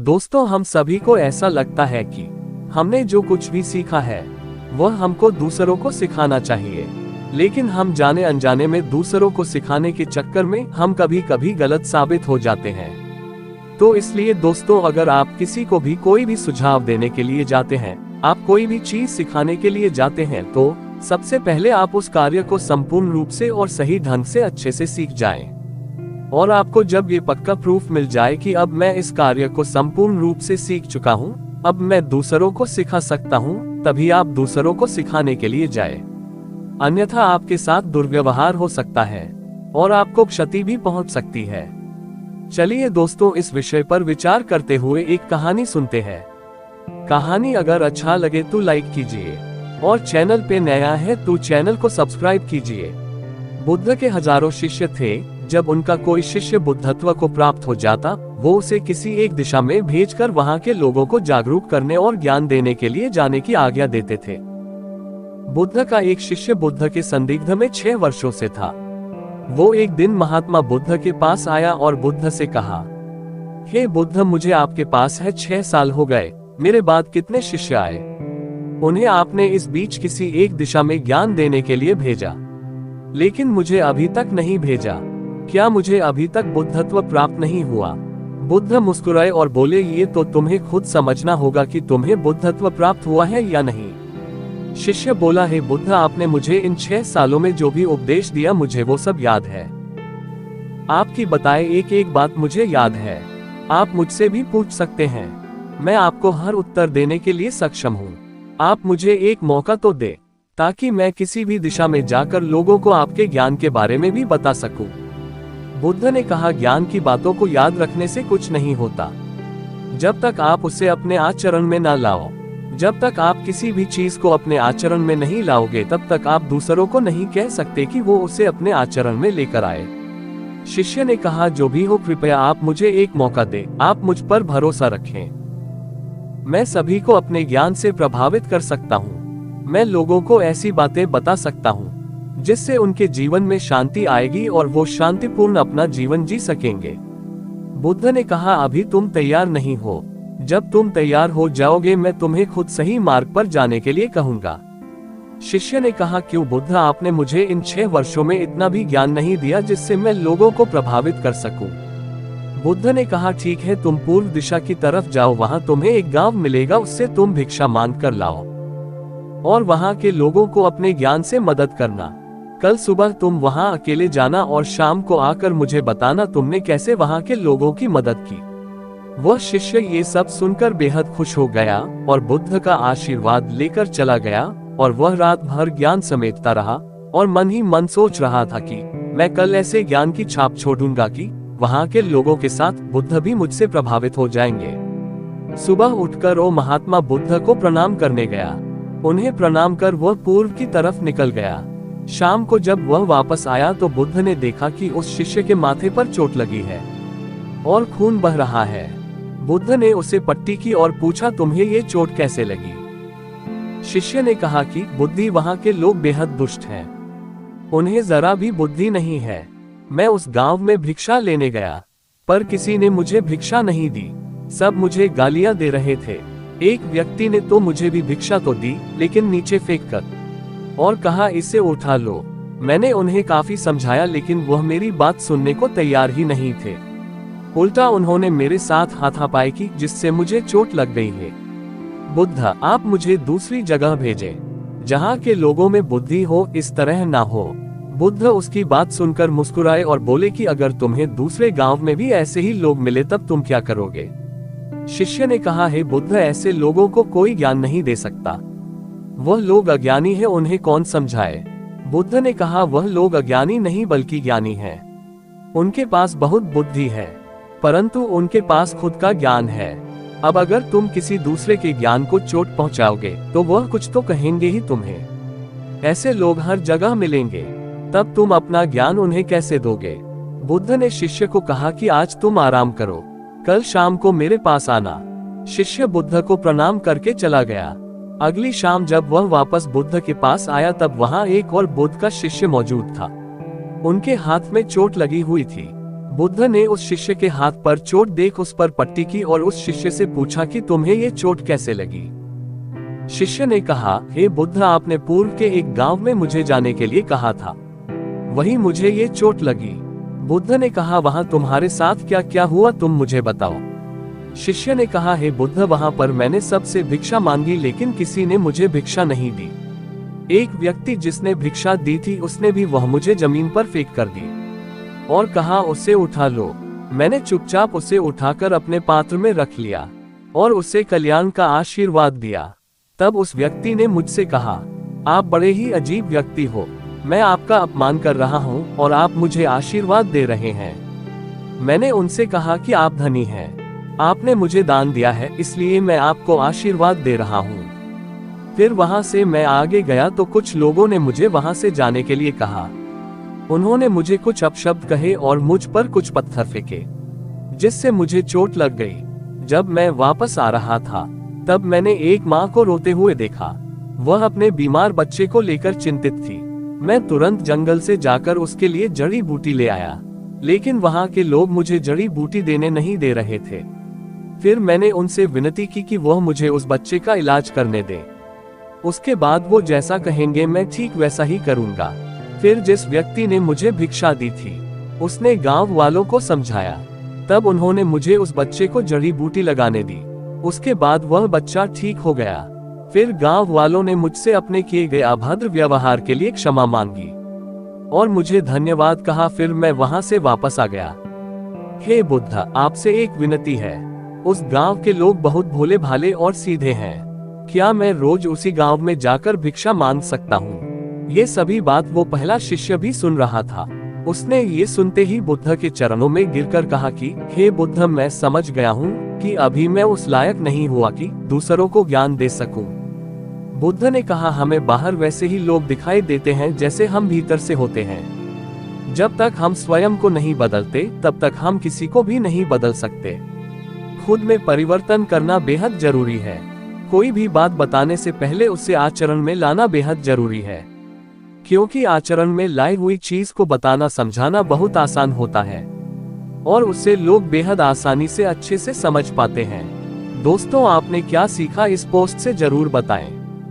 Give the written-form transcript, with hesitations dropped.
दोस्तों, हम सभी को ऐसा लगता है कि हमने जो कुछ भी सीखा है वह हमको दूसरों को सिखाना चाहिए, लेकिन हम जाने अनजाने में दूसरों को सिखाने के चक्कर में हम कभी कभी गलत साबित हो जाते हैं। तो इसलिए दोस्तों, अगर आप किसी को भी कोई भी सुझाव देने के लिए जाते हैं, आप कोई भी चीज सिखाने के लिए जाते हैं, तो सबसे पहले आप उस कार्य को संपूर्ण रूप से और सही ढंग से अच्छे से सीख जाएं। और आपको जब ये पक्का प्रूफ मिल जाए कि अब मैं इस कार्य को संपूर्ण रूप से सीख चुका हूँ, अब मैं दूसरों को सिखा सकता हूँ, तभी आप दूसरों को सिखाने के लिए जाए। अन्यथा आपके साथ दुर्व्यवहार हो सकता है और आपको क्षति भी पहुंच सकती है। चलिए दोस्तों, इस विषय पर विचार करते हुए एक कहानी सुनते हैं। कहानी अगर अच्छा लगे तो लाइक कीजिए और चैनल पे नया है तो चैनल को सब्सक्राइब कीजिए। बुद्ध के हजारों शिष्य थे। जब उनका कोई शिष्य बुद्धत्व को प्राप्त हो जाता, वो उसे किसी एक दिशा में भेजकर वहां के लोगों को जागरूक करने और ज्ञान देने के लिए जाने की आज्ञा देते थे। बुद्ध का एक शिष्य बुद्ध के संदिग्ध में 6 वर्षों से था। वो एक दिन महात्मा बुद्ध के पास आया और बुद्ध से कहा, हे बुद्ध, मुझे आपके पास है 6 साल हो गए, मेरे बाद कितने शिष्य आए, उन्हें आपने इस बीच किसी एक दिशा में ज्ञान देने के लिए भेजा, लेकिन मुझे अभी तक नहीं भेजा। क्या मुझे अभी तक बुद्धत्व प्राप्त नहीं हुआ? बुद्ध मुस्कुराए और बोले, ये तो तुम्हें खुद समझना होगा कि तुम्हें बुद्धत्व प्राप्त हुआ है या नहीं। शिष्य बोला, हे बुद्ध, आपने मुझे इन 6 सालों में जो भी उपदेश दिया मुझे वो सब याद है। आपकी बताए एक एक बात मुझे याद है। आप मुझसे भी पूछ सकते हैं, मैं आपको हर उत्तर देने के लिए सक्षम हूँ। आप मुझे एक मौका तो दे ताकि मैं किसी भी दिशा में जाकर लोगों को आपके ज्ञान के बारे में भी बता सकूं। बुद्ध ने कहा, ज्ञान की बातों को याद रखने से कुछ नहीं होता। जब तक आप उसे अपने आचरण में ना लाओ, जब तक आप किसी भी चीज को अपने आचरण में नहीं लाओगे, तब तक आप दूसरों को नहीं कह सकते कि वो उसे अपने आचरण में लेकर आए। शिष्य ने कहा, जो भी हो, कृपया आप मुझे एक मौका दें, आप मुझ पर भरोसा रखें। मैं सभी को अपने ज्ञान से प्रभावित कर सकता हूँ। मैं लोगों को ऐसी बातें बता सकता हूँ जिससे उनके जीवन में शांति आएगी और वो शांतिपूर्ण अपना जीवन जी सकेंगे। बुद्ध ने कहा, अभी तुम तैयार नहीं हो। जब तुम तैयार हो जाओगे, मैं तुम्हें खुद सही मार्ग पर जाने के लिए कहूंगा। शिष्य ने कहा, क्यों बुद्ध, आपने मुझे इन 6 वर्षों में इतना भी ज्ञान नहीं दिया जिससे मैं लोगों को प्रभावित कर सकूं। बुद्ध ने कहा, ठीक है, तुम पूर्व दिशा की तरफ जाओ, वहां तुम्हें एक गांव मिलेगा, उससे तुम भिक्षा मांग कर लाओ और वहां के लोगों को अपने ज्ञान से मदद करना। कल सुबह तुम वहां अकेले जाना और शाम को आकर मुझे बताना तुमने कैसे वहां के लोगों की मदद की। वह शिष्य ये सब सुनकर बेहद खुश हो गया और बुद्ध का आशीर्वाद लेकर चला गया और वह रात भर ज्ञान समेटता रहा और मन ही मन सोच रहा था कि मैं कल ऐसे ज्ञान की छाप छोड़ूंगा कि वहां के लोगों के साथ बुद्ध भी मुझसे प्रभावित हो जाएंगे। सुबह उठकर वो महात्मा बुद्ध को प्रणाम करने गया। उन्हें प्रणाम कर वह पूर्व की तरफ निकल गया। शाम को जब वह वापस आया तो बुद्ध ने देखा कि उस शिष्य के माथे पर चोट लगी है और खून बह रहा है। बुद्ध ने उसे पट्टी की और पूछा, तुम्हें ये चोट कैसे लगी? शिष्य ने कहा कि बुद्धि, वहां के लोग बेहद दुष्ट हैं, उन्हें जरा भी बुद्धि नहीं है। मैं उस गांव में भिक्षा लेने गया, पर किसी ने मुझे भिक्षा नहीं दी, सब मुझे गालियां दे रहे थे। एक व्यक्ति ने तो मुझे भी भिक्षा तो दी, लेकिन नीचे फेंक कर और कहा, इसे उठा लो। मैंने उन्हें काफी समझाया, लेकिन वह मेरी बात सुनने को तैयार ही नहीं थे। उल्टा उन्होंने मेरे साथ हाथापाई की, जिससे मुझे चोट लग गई है। बुद्ध, आप मुझे दूसरी जगह भेजें जहां के लोगों में बुद्धि हो, इस तरह ना हो। बुद्ध उसकी बात सुनकर मुस्कुराए और बोले कि अगर तुम्हें दूसरे गांव में भी ऐसे ही लोग मिले तब तुम क्या करोगे? शिष्य ने कहा, हे बुद्ध, ऐसे लोगों को कोई ज्ञान नहीं दे सकता। वह लोग अज्ञानी है, उन्हें कौन समझाए? बुद्ध ने कहा, वह लोग अज्ञानी नहीं बल्कि ज्ञानी हैं। उनके पास बहुत बुद्धि है, परंतु उनके पास खुद का ज्ञान है। अब अगर तुम किसी दूसरे के ज्ञान को चोट पहुंचाओगे तो वह कुछ तो कहेंगे ही तुम्हें। ऐसे लोग हर जगह मिलेंगे, तब तुम अपना ज्ञान उन्हें कैसे दोगे? बुद्ध ने शिष्य को कहा कि आज तुम आराम करो, कल शाम को मेरे पास आना। शिष्य बुद्ध को प्रणाम करके चला गया। अगली शाम जब वह वापस बुद्ध के पास आया तब वहां एक और बुद्ध का शिष्य मौजूद था। उनके हाथ में चोट लगी हुई थी। बुद्ध ने उस शिष्य के हाथ पर चोट देख उस पर पट्टी की और उस शिष्य से पूछा कि तुम्हें ये चोट कैसे लगी। शिष्य ने कहा, हे बुद्ध, आपने पूर्व के एक गांव में मुझे जाने के लिए कहा था, वही मुझे ये चोट लगी। बुद्ध ने कहा, वहां तुम्हारे साथ क्या क्या हुआ, तुम मुझे बताओ। शिष्य ने कहा, हे बुद्ध, वहां पर मैंने सबसे भिक्षा मांगी लेकिन किसी ने मुझे भिक्षा नहीं दी। एक व्यक्ति जिसने भिक्षा दी थी उसने भी वह मुझे जमीन पर फेंक कर दी और कहा, उसे उठा लो। मैंने चुपचाप उसे उठाकर अपने पात्र में रख लिया और उसे कल्याण का आशीर्वाद दिया। तब उस व्यक्ति ने मुझसे कहा, आप बड़े ही अजीब व्यक्ति हो, मैं आपका अपमान कर रहा हूँ और आप मुझे आशीर्वाद दे रहे हैं। मैंने उनसे कहा कि आप धनी हैं, आपने मुझे दान दिया है, इसलिए मैं आपको आशीर्वाद दे रहा हूँ। फिर वहां से मैं आगे गया तो कुछ लोगों ने मुझे वहां से जाने के लिए कहा। उन्होंने मुझे कुछ अपशब्द कहे और मुझ पर कुछ पत्थर फेंके, जिससे मुझे चोट लग गई। जब मैं वापस आ रहा था तब मैंने एक माँ को रोते हुए देखा। वह अपने बीमार बच्चे को लेकर चिंतित थी। मैं तुरंत जंगल से जाकर उसके लिए जड़ी बूटी ले आया, लेकिन वहां के लोग मुझे जड़ी बूटी देने नहीं दे रहे थे। फिर मैंने उनसे विनती की कि वह मुझे उस बच्चे का इलाज करने दें। उसके बाद वो जैसा कहेंगे मैं ठीक वैसा ही करूंगा। फिर जिस व्यक्ति ने मुझे भिक्षा दी थी उसने गांव वालों को समझाया। तब उन्होंने मुझे उस बच्चे को जड़ी बूटी लगाने दी। उसके बाद वह बच्चा ठीक हो गया। फिर गांव वालों ने मुझसे अपने किए गए अभद्र व्यवहार के लिए क्षमा मांगी और मुझे धन्यवाद कहा। फिर मैं वहां से वापस आ गया। हे बुद्ध, आपसे एक विनती है। उस गांव के लोग बहुत भोले भाले और सीधे हैं। क्या मैं रोज उसी गांव में जाकर भिक्षा मांग सकता हूँ? ये सभी बात वो पहला शिष्य भी सुन रहा था। उसने ये सुनते ही बुद्ध के चरणों में गिरकर कहा कि हे बुद्ध, मैं समझ गया हूँ कि अभी मैं उस लायक नहीं हुआ कि दूसरों को ज्ञान दे सकूं। बुद्ध ने कहा, हमें बाहर वैसे ही लोग दिखाई देते हैं जैसे हम भीतर से होते हैं। जब तक हम स्वयं को नहीं बदलते तब तक हम किसी को भी नहीं बदल सकते। खुद में परिवर्तन करना बेहद जरूरी है। कोई भी बात बताने से पहले उसे आचरण में लाना बेहद जरूरी है, क्योंकि आचरण में लाई हुई चीज को बताना समझाना बहुत आसान होता है और उससे लोग बेहद आसानी से अच्छे से समझ पाते हैं। दोस्तों, आपने क्या सीखा इस पोस्ट से जरूर बताएं।